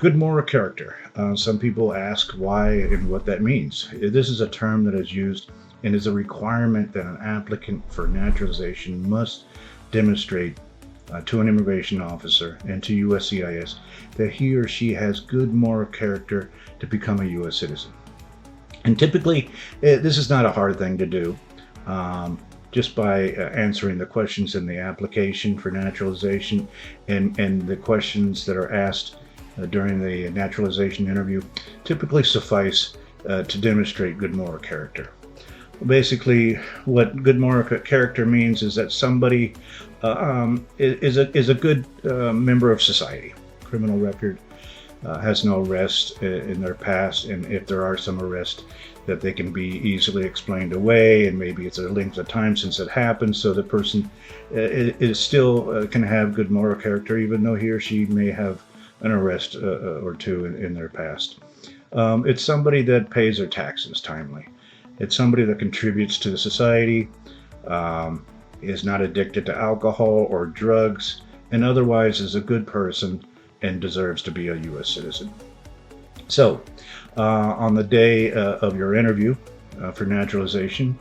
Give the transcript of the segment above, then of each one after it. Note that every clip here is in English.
Good moral character. Some people ask why and what that means. This is a term that is used and is a requirement that an applicant for naturalization must demonstrate to an immigration officer and to USCIS that he or she has good moral character to become a U.S. citizen. And typically, this is not a hard thing to do. Just by answering the questions in the application for naturalization and the questions that are asked during the naturalization interview typically suffice to demonstrate good moral character. Basically, what good moral character means is that somebody is a good member of society. Criminal record, has no arrest in their past, and if there are some arrests, that they can be easily explained away, and maybe it's a length of time since it happened, so the person is still can have good moral character even though he or she may have an arrest or two in their past. It's somebody that pays their taxes timely. It's somebody that contributes to the society, is not addicted to alcohol or drugs, and otherwise is a good person and deserves to be a U.S. citizen. So, on the day of your interview for naturalization,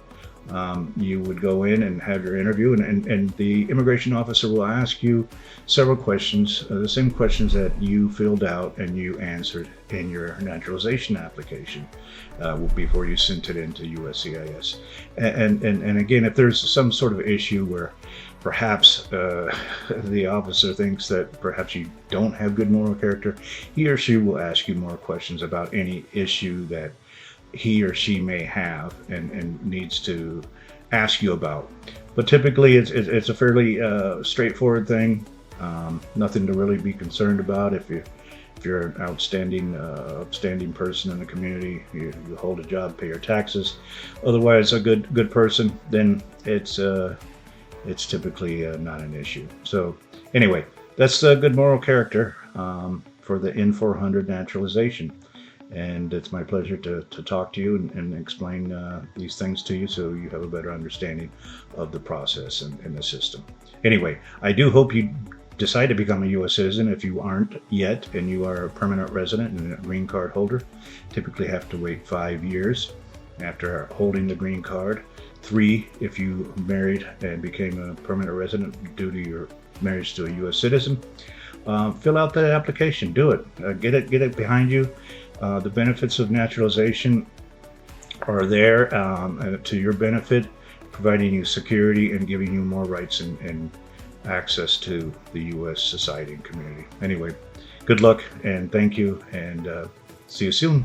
you would go in and have your interview, and the immigration officer will ask you several questions, the same questions that you filled out and you answered in your naturalization application before you sent it into USCIS. And again, if there's some sort of issue where perhaps the officer thinks that perhaps you don't have good moral character, he or she will ask you more questions about any issue that he or she may have and needs to ask you about. But typically it's a fairly straightforward thing. Nothing to really be concerned about. If you're an upstanding person in the community, you hold a job, pay your taxes, otherwise a good person, then it's typically not an issue. So anyway, that's a good moral character for the N-400 naturalization. And it's my pleasure to talk to you and explain these things to you so you have a better understanding of the process and the system. Anyway, I do hope you decide to become a U.S. citizen. If you aren't yet and you are a permanent resident and a green card holder, typically have to wait 5 years after holding the green card. 3 if you married and became a permanent resident due to your marriage to a U.S. citizen. Fill out the application. Do it. Get it behind you. The benefits of naturalization are there to your benefit, providing you security and giving you more rights and access to the U.S. society and community. Anyway, good luck and thank you, and see you soon.